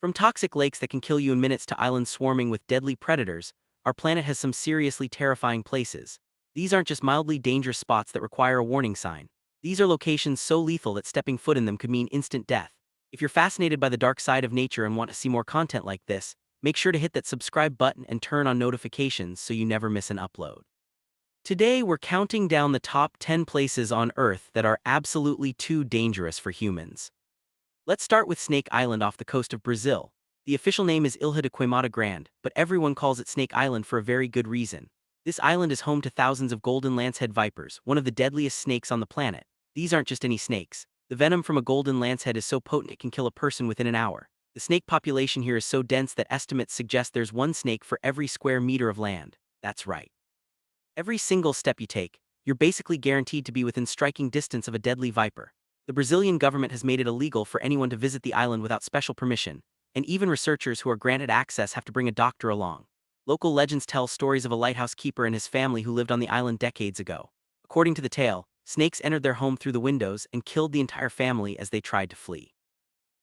From toxic lakes that can kill you in minutes to islands swarming with deadly predators, our planet has some seriously terrifying places. These aren't just mildly dangerous spots that require a warning sign. These are locations so lethal that stepping foot in them could mean instant death. If you're fascinated by the dark side of nature and want to see more content like this, make sure to hit that subscribe button and turn on notifications so you never miss an upload. Today, we're counting down the top 10 places on Earth that are absolutely too dangerous for humans. Let's start with Snake Island off the coast of Brazil. The official name is Ilha de Queimada Grande, but everyone calls it Snake Island for a very good reason. This island is home to thousands of golden lancehead vipers, one of the deadliest snakes on the planet. These aren't just any snakes. The venom from a golden lancehead is so potent it can kill a person within an hour. The snake population here is so dense that estimates suggest there's one snake for every square meter of land. That's right. Every single step you take, you're basically guaranteed to be within striking distance of a deadly viper. The Brazilian government has made it illegal for anyone to visit the island without special permission, and even researchers who are granted access have to bring a doctor along. Local legends tell stories of a lighthouse keeper and his family who lived on the island decades ago. According to the tale, snakes entered their home through the windows and killed the entire family as they tried to flee.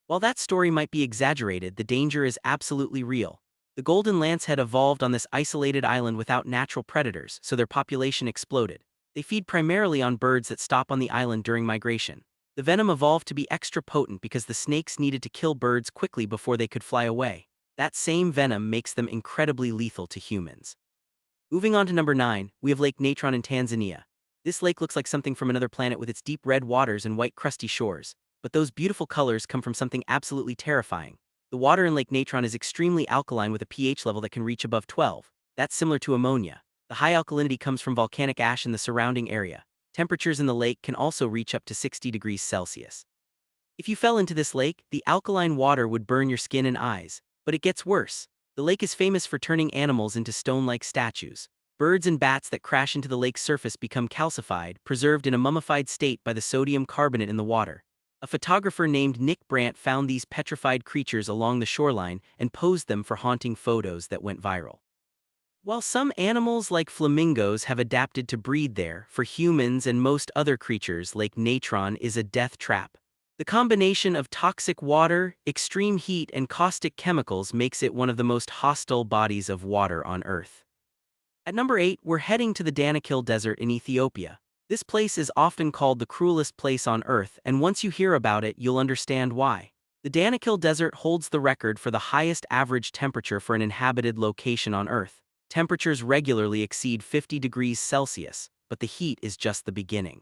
While that story might be exaggerated, the danger is absolutely real. The golden lancehead evolved on this isolated island without natural predators, so their population exploded. They feed primarily on birds that stop on the island during migration. The venom evolved to be extra potent because the snakes needed to kill birds quickly before they could fly away. That same venom makes them incredibly lethal to humans. Moving on to number 9, we have Lake Natron in Tanzania. This lake looks like something from another planet with its deep red waters and white crusty shores, but those beautiful colors come from something absolutely terrifying. The water in Lake Natron is extremely alkaline with a pH level that can reach above 12. That's similar to ammonia. The high alkalinity comes from volcanic ash in the surrounding area. Temperatures in the lake can also reach up to 60 degrees Celsius. If you fell into this lake, the alkaline water would burn your skin and eyes. But it gets worse. The lake is famous for turning animals into stone-like statues. Birds and bats that crash into the lake's surface become calcified, preserved in a mummified state by the sodium carbonate in the water. A photographer named Nick Brandt found these petrified creatures along the shoreline and posed them for haunting photos that went viral. While some animals like flamingos have adapted to breed there, for humans and most other creatures, Lake Natron is a death trap. The combination of toxic water, extreme heat, and caustic chemicals makes it one of the most hostile bodies of water on Earth. At number 8, we're heading to the Danakil Desert in Ethiopia. This place is often called the cruelest place on Earth, and once you hear about it, you'll understand why. The Danakil Desert holds the record for the highest average temperature for an inhabited location on Earth. Temperatures regularly exceed 50 degrees Celsius, but the heat is just the beginning.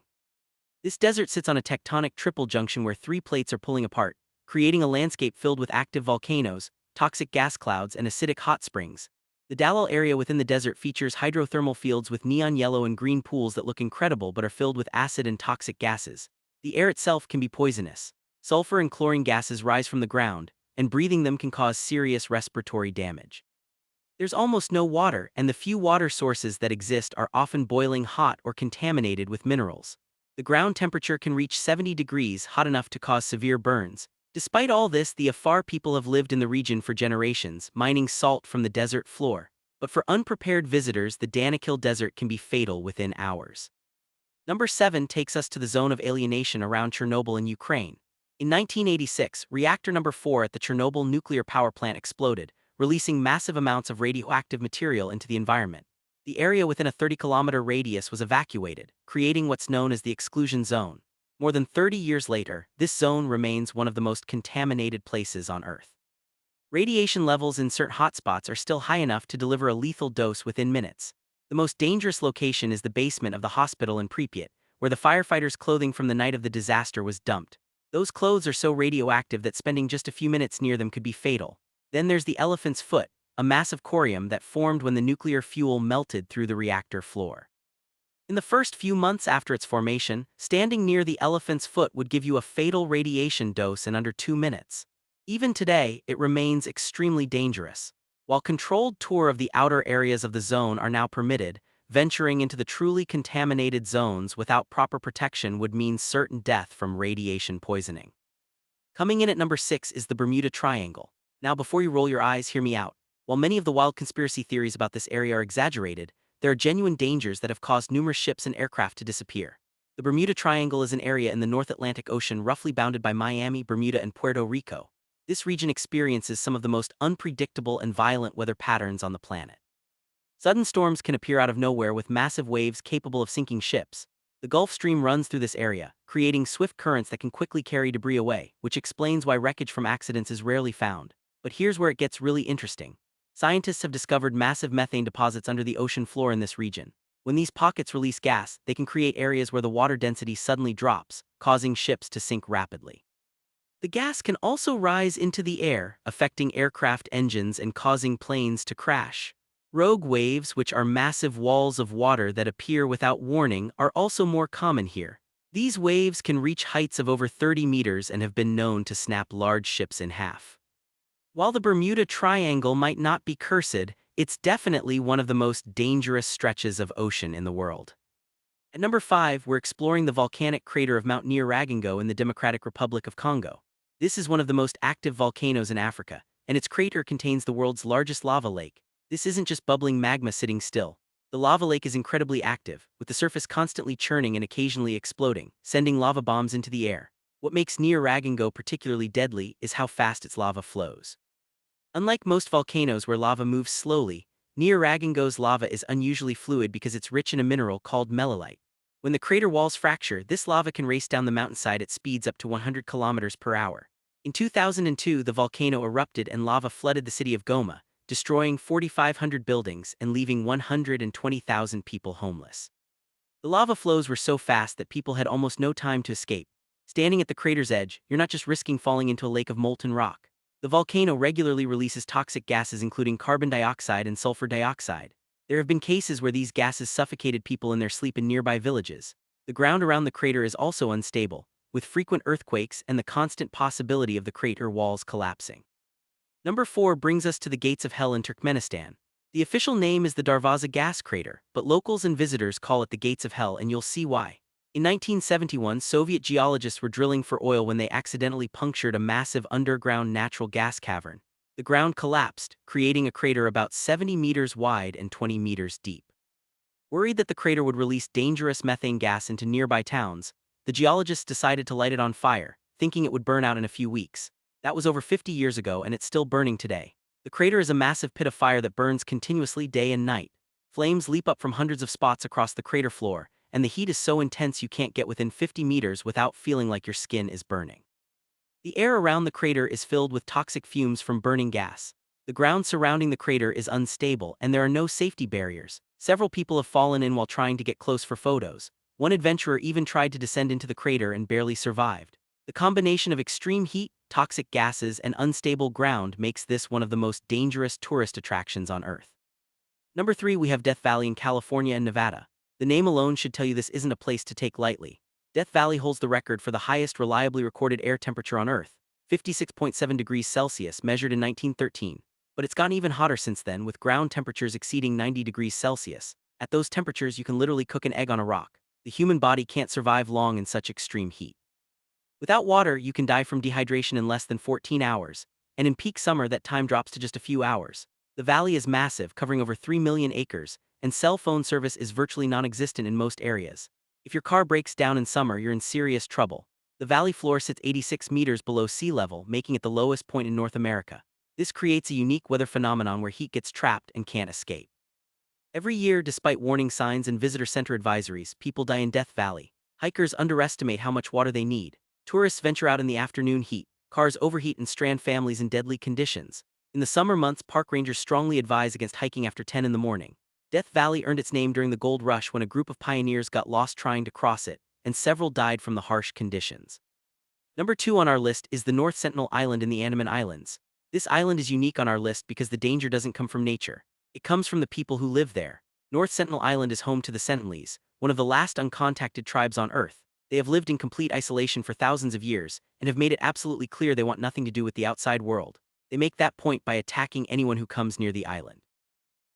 This desert sits on a tectonic triple junction where three plates are pulling apart, creating a landscape filled with active volcanoes, toxic gas clouds, and acidic hot springs. The Dalal area within the desert features hydrothermal fields with neon yellow and green pools that look incredible but are filled with acid and toxic gases. The air itself can be poisonous. Sulfur and chlorine gases rise from the ground, and breathing them can cause serious respiratory damage. There's almost no water, and the few water sources that exist are often boiling hot or contaminated with minerals. The ground temperature can reach 70 degrees, hot enough to cause severe burns. Despite all this, the Afar people have lived in the region for generations, mining salt from the desert floor. But for unprepared visitors, the Danakil Desert can be fatal within hours. Number 7 takes us to the zone of alienation around Chernobyl in Ukraine. In 1986, reactor number 4 at the Chernobyl nuclear power plant exploded, releasing massive amounts of radioactive material into the environment. The area within a 30-kilometer radius was evacuated, creating what's known as the exclusion zone. More than 30 years later, this zone remains one of the most contaminated places on Earth. Radiation levels in certain hotspots are still high enough to deliver a lethal dose within minutes. The most dangerous location is the basement of the hospital in Pripyat, where the firefighters' clothing from the night of the disaster was dumped. Those clothes are so radioactive that spending just a few minutes near them could be fatal. Then there's the Elephant's Foot, a massive corium that formed when the nuclear fuel melted through the reactor floor. In the first few months after its formation, standing near the Elephant's Foot would give you a fatal radiation dose in under 2 minutes. Even today, it remains extremely dangerous. While controlled tour of the outer areas of the zone are now permitted, venturing into the truly contaminated zones without proper protection would mean certain death from radiation poisoning. Coming in at number 6 is the Bermuda Triangle. Now before you roll your eyes, hear me out. While many of the wild conspiracy theories about this area are exaggerated, there are genuine dangers that have caused numerous ships and aircraft to disappear. The Bermuda Triangle is an area in the North Atlantic Ocean roughly bounded by Miami, Bermuda, and Puerto Rico. This region experiences some of the most unpredictable and violent weather patterns on the planet. Sudden storms can appear out of nowhere with massive waves capable of sinking ships. The Gulf Stream runs through this area, creating swift currents that can quickly carry debris away, which explains why wreckage from accidents is rarely found. But here's where it gets really interesting. Scientists have discovered massive methane deposits under the ocean floor in this region. When these pockets release gas, they can create areas where the water density suddenly drops, causing ships to sink rapidly. The gas can also rise into the air, affecting aircraft engines and causing planes to crash. Rogue waves, which are massive walls of water that appear without warning, are also more common here. These waves can reach heights of over 30 meters and have been known to snap large ships in half. While the Bermuda Triangle might not be cursed, it's definitely one of the most dangerous stretches of ocean in the world. At number 5, we're exploring the volcanic crater of Mount Nyiragongo in the Democratic Republic of Congo. This is one of the most active volcanoes in Africa, and its crater contains the world's largest lava lake. This isn't just bubbling magma sitting still. The lava lake is incredibly active, with the surface constantly churning and occasionally exploding, sending lava bombs into the air. What makes Nyiragongo particularly deadly is how fast its lava flows. Unlike most volcanoes where lava moves slowly, Nyiragongo's lava is unusually fluid because it's rich in a mineral called melilite. When the crater walls fracture, this lava can race down the mountainside at speeds up to 100 kilometers per hour. In 2002, the volcano erupted and lava flooded the city of Goma, destroying 4,500 buildings and leaving 120,000 people homeless. The lava flows were so fast that people had almost no time to escape. Standing at the crater's edge, you're not just risking falling into a lake of molten rock. The volcano regularly releases toxic gases including carbon dioxide and sulfur dioxide. There have been cases where these gases suffocated people in their sleep in nearby villages. The ground around the crater is also unstable, with frequent earthquakes and the constant possibility of the crater walls collapsing. Number 4 brings us to the Gates of Hell in Turkmenistan. The official name is the Darvaza gas crater, but locals and visitors call it the Gates of Hell, and you'll see why. In 1971, Soviet geologists were drilling for oil when they accidentally punctured a massive underground natural gas cavern. The ground collapsed, creating a crater about 70 meters wide and 20 meters deep. Worried that the crater would release dangerous methane gas into nearby towns, the geologists decided to light it on fire, thinking it would burn out in a few weeks. That was over 50 years ago, and it's still burning today. The crater is a massive pit of fire that burns continuously day and night. Flames leap up from hundreds of spots across the crater floor, and the heat is so intense you can't get within 50 meters without feeling like your skin is burning. The air around the crater is filled with toxic fumes from burning gas. The ground surrounding the crater is unstable, and there are no safety barriers. Several people have fallen in while trying to get close for photos. One adventurer even tried to descend into the crater and barely survived. The combination of extreme heat, toxic gases, and unstable ground makes this one of the most dangerous tourist attractions on Earth. Number 3, we have Death Valley in California and Nevada. The name alone should tell you this isn't a place to take lightly. Death Valley holds the record for the highest reliably recorded air temperature on Earth, 56.7 degrees Celsius measured in 1913. But it's gotten even hotter since then, with ground temperatures exceeding 90 degrees Celsius. At those temperatures, you can literally cook an egg on a rock. The human body can't survive long in such extreme heat. Without water, you can die from dehydration in less than 14 hours, and in peak summer that time drops to just a few hours. The valley is massive, covering over 3 million acres, and cell phone service is virtually non-existent in most areas. If your car breaks down in summer, you're in serious trouble. The valley floor sits 86 meters below sea level, making it the lowest point in North America. This creates a unique weather phenomenon where heat gets trapped and can't escape. Every year, despite warning signs and visitor center advisories, people die in Death Valley. Hikers underestimate how much water they need. Tourists venture out in the afternoon heat. Cars overheat and strand families in deadly conditions. In the summer months, park rangers strongly advise against hiking after 10 in the morning. Death Valley earned its name during the Gold Rush when a group of pioneers got lost trying to cross it, and several died from the harsh conditions. Number 2 on our list is the North Sentinel Island in the Andaman Islands. This island is unique on our list because the danger doesn't come from nature. It comes from the people who live there. North Sentinel Island is home to the Sentinelese, one of the last uncontacted tribes on Earth. They have lived in complete isolation for thousands of years, and have made it absolutely clear they want nothing to do with the outside world. They make that point by attacking anyone who comes near the island.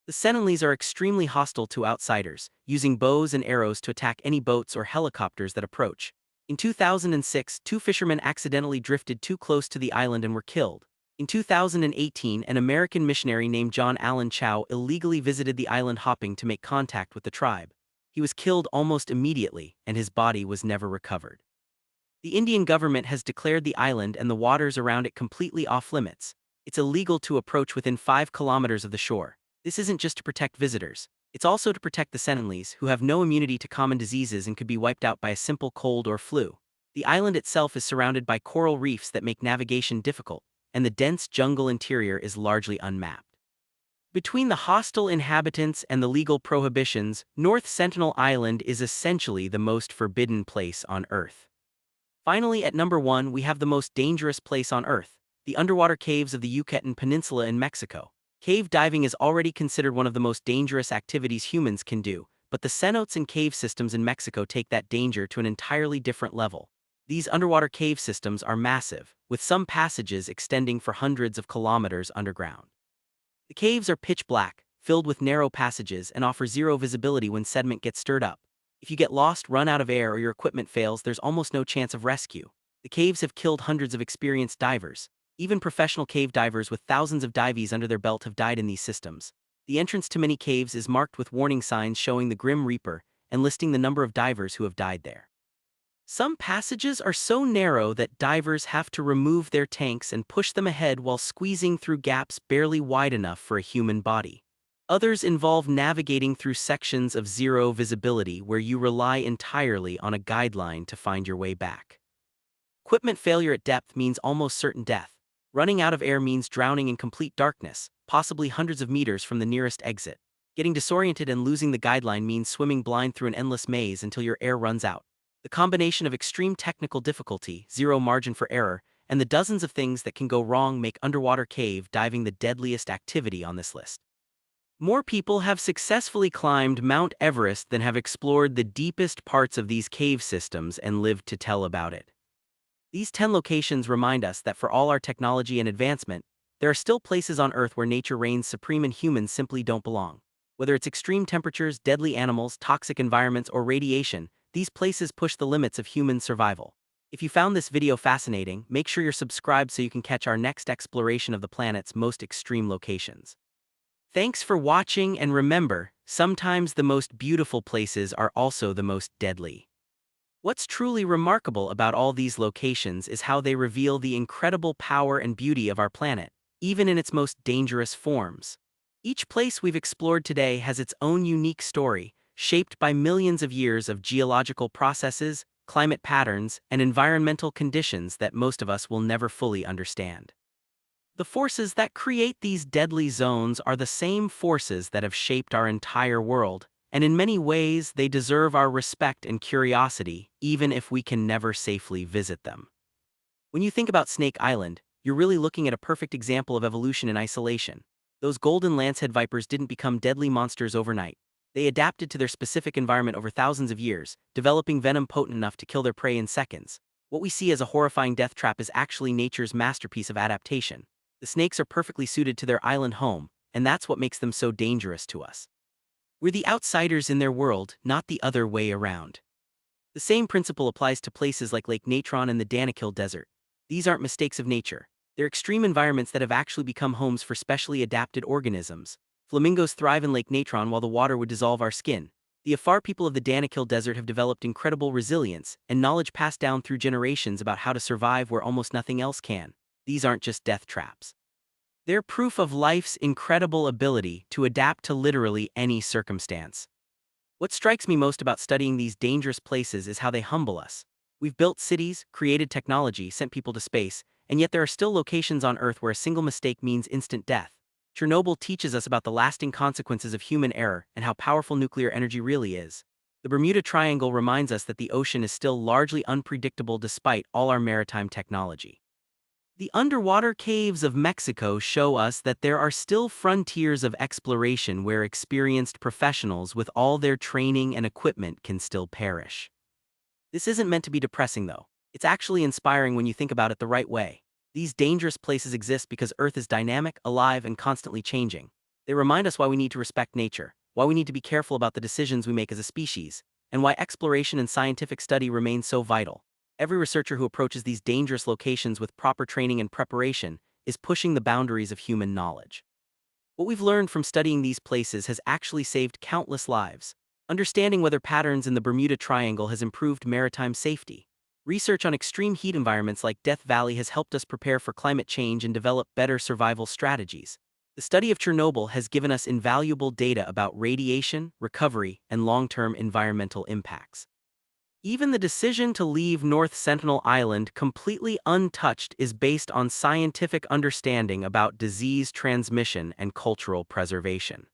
The Sentinelese are extremely hostile to outsiders, using bows and arrows to attack any boats or helicopters that approach. In 2006, 2 fishermen accidentally drifted too close to the island and were killed. In 2018, an American missionary named John Allen Chow illegally visited the island hopping to make contact with the tribe. He was killed almost immediately, and his body was never recovered. The Indian government has declared the island and the waters around it completely off-limits. It's illegal to approach within 5 kilometers of the shore. This isn't just to protect visitors. It's also to protect the Sentinelese, who have no immunity to common diseases and could be wiped out by a simple cold or flu. The island itself is surrounded by coral reefs that make navigation difficult, and the dense jungle interior is largely unmapped. Between the hostile inhabitants and the legal prohibitions, North Sentinel Island is essentially the most forbidden place on Earth. Finally, at number 1, we have the most dangerous place on Earth, the underwater caves of the Yucatan Peninsula in Mexico. Cave diving is already considered one of the most dangerous activities humans can do, but the cenotes and cave systems in Mexico take that danger to an entirely different level. These underwater cave systems are massive, with some passages extending for hundreds of kilometers underground. The caves are pitch black, filled with narrow passages, and offer zero visibility when sediment gets stirred up. If you get lost, run out of air, or your equipment fails, there's almost no chance of rescue. The caves have killed hundreds of experienced divers. Even professional cave divers with thousands of dives under their belt have died in these systems. The entrance to many caves is marked with warning signs showing the Grim Reaper and listing the number of divers who have died there. Some passages are so narrow that divers have to remove their tanks and push them ahead while squeezing through gaps barely wide enough for a human body. Others involve navigating through sections of zero visibility where you rely entirely on a guideline to find your way back. Equipment failure at depth means almost certain death. Running out of air means drowning in complete darkness, possibly hundreds of meters from the nearest exit. Getting disoriented and losing the guideline means swimming blind through an endless maze until your air runs out. The combination of extreme technical difficulty, zero margin for error, and the dozens of things that can go wrong make underwater cave diving the deadliest activity on this list. More people have successfully climbed Mount Everest than have explored the deepest parts of these cave systems and lived to tell about it. These 10 locations remind us that for all our technology and advancement, there are still places on Earth where nature reigns supreme and humans simply don't belong. Whether it's extreme temperatures, deadly animals, toxic environments, or radiation, these places push the limits of human survival. If you found this video fascinating, make sure you're subscribed so you can catch our next exploration of the planet's most extreme locations. Thanks for watching, and remember, sometimes the most beautiful places are also the most deadly. What's truly remarkable about all these locations is how they reveal the incredible power and beauty of our planet, even in its most dangerous forms. Each place we've explored today has its own unique story, shaped by millions of years of geological processes, climate patterns, and environmental conditions that most of us will never fully understand. The forces that create these deadly zones are the same forces that have shaped our entire world, and in many ways they deserve our respect and curiosity, even if we can never safely visit them. When you think about Snake Island, you're really looking at a perfect example of evolution in isolation. Those golden lancehead vipers didn't become deadly monsters overnight. They adapted to their specific environment over thousands of years, developing venom potent enough to kill their prey in seconds. What we see as a horrifying death trap is actually nature's masterpiece of adaptation. The snakes are perfectly suited to their island home, and that's what makes them so dangerous to us. We're the outsiders in their world, not the other way around. The same principle applies to places like Lake Natron and the Danakil Desert. These aren't mistakes of nature. They're extreme environments that have actually become homes for specially adapted organisms. Flamingos thrive in Lake Natron while the water would dissolve our skin. The Afar people of the Danakil Desert have developed incredible resilience and knowledge passed down through generations about how to survive where almost nothing else can. These aren't just death traps. They're proof of life's incredible ability to adapt to literally any circumstance. What strikes me most about studying these dangerous places is how they humble us. We've built cities, created technology, sent people to space, and yet there are still locations on Earth where a single mistake means instant death. Chernobyl teaches us about the lasting consequences of human error and how powerful nuclear energy really is. The Bermuda Triangle reminds us that the ocean is still largely unpredictable despite all our maritime technology. The underwater caves of Mexico show us that there are still frontiers of exploration where experienced professionals with all their training and equipment can still perish. This isn't meant to be depressing though. It's actually inspiring when you think about it the right way. These dangerous places exist because Earth is dynamic, alive, and constantly changing. They remind us why we need to respect nature, why we need to be careful about the decisions we make as a species, and why exploration and scientific study remain so vital. Every researcher who approaches these dangerous locations with proper training and preparation is pushing the boundaries of human knowledge. What we've learned from studying these places has actually saved countless lives. Understanding weather patterns in the Bermuda Triangle has improved maritime safety. Research on extreme heat environments like Death Valley has helped us prepare for climate change and develop better survival strategies. The study of Chernobyl has given us invaluable data about radiation, recovery, and long-term environmental impacts. Even the decision to leave North Sentinel Island completely untouched is based on scientific understanding about disease transmission and cultural preservation.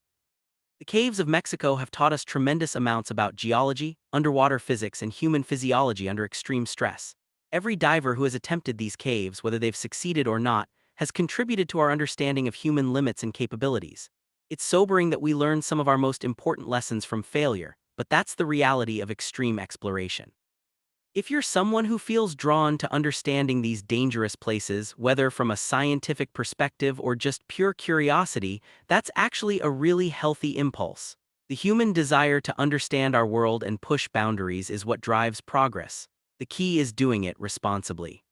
The caves of Mexico have taught us tremendous amounts about geology, underwater physics, and human physiology under extreme stress. Every diver who has attempted these caves, whether they've succeeded or not, has contributed to our understanding of human limits and capabilities. It's sobering that we learn some of our most important lessons from failure, but that's the reality of extreme exploration. If you're someone who feels drawn to understanding these dangerous places, whether from a scientific perspective or just pure curiosity, that's actually a really healthy impulse. The human desire to understand our world and push boundaries is what drives progress. The key is doing it responsibly.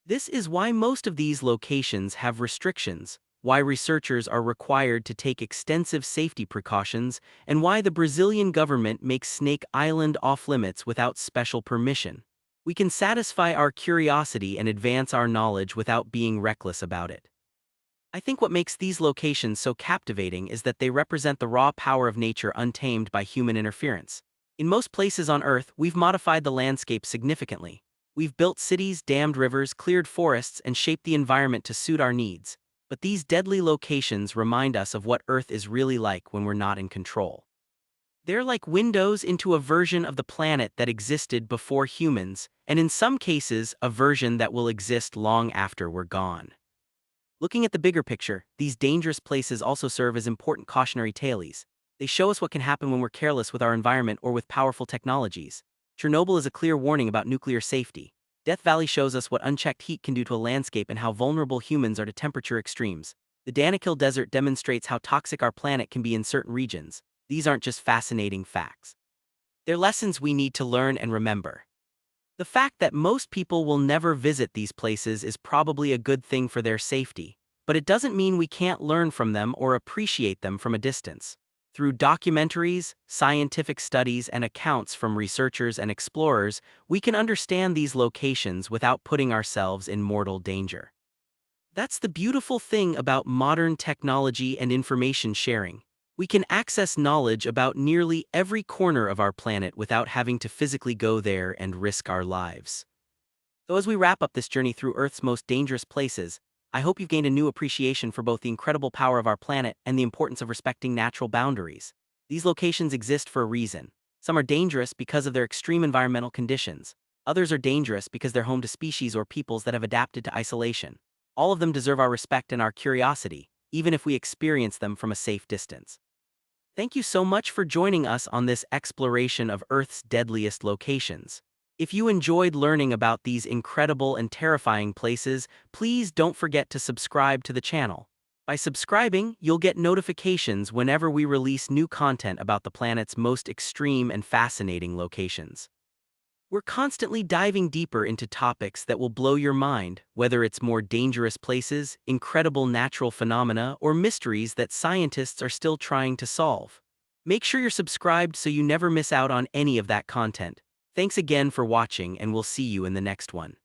This is why most of these locations have restrictions, why researchers are required to take extensive safety precautions, and why the Brazilian government makes Snake Island off-limits without special permission. We can satisfy our curiosity and advance our knowledge without being reckless about it. I think what makes these locations so captivating is that they represent the raw power of nature untamed by human interference. In most places on Earth, we've modified the landscape significantly. We've built cities, dammed rivers, cleared forests, and shaped the environment to suit our needs. But these deadly locations remind us of what Earth is really like when we're not in control. They're like windows into a version of the planet that existed before humans, and in some cases, a version that will exist long after we're gone. Looking at the bigger picture, these dangerous places also serve as important cautionary tales. They show us what can happen when we're careless with our environment or with powerful technologies. Chernobyl is a clear warning about nuclear safety. Death Valley shows us what unchecked heat can do to a landscape and how vulnerable humans are to temperature extremes. The Danakil Desert demonstrates how toxic our planet can be in certain regions. These aren't just fascinating facts. They're lessons we need to learn and remember. The fact that most people will never visit these places is probably a good thing for their safety, but it doesn't mean we can't learn from them or appreciate them from a distance. Through documentaries, scientific studies, and accounts from researchers and explorers, we can understand these locations without putting ourselves in mortal danger. That's the beautiful thing about modern technology and information sharing. We can access knowledge about nearly every corner of our planet without having to physically go there and risk our lives. So as we wrap up this journey through Earth's most dangerous places, I hope you've gained a new appreciation for both the incredible power of our planet and the importance of respecting natural boundaries. These locations exist for a reason. Some are dangerous because of their extreme environmental conditions. Others are dangerous because they're home to species or peoples that have adapted to isolation. All of them deserve our respect and our curiosity, even if we experience them from a safe distance. Thank you so much for joining us on this exploration of Earth's deadliest locations. If you enjoyed learning about these incredible and terrifying places, please don't forget to subscribe to the channel. By subscribing, you'll get notifications whenever we release new content about the planet's most extreme and fascinating locations. We're constantly diving deeper into topics that will blow your mind, whether it's more dangerous places, incredible natural phenomena, or mysteries that scientists are still trying to solve. Make sure you're subscribed so you never miss out on any of that content. Thanks again for watching, and we'll see you in the next one.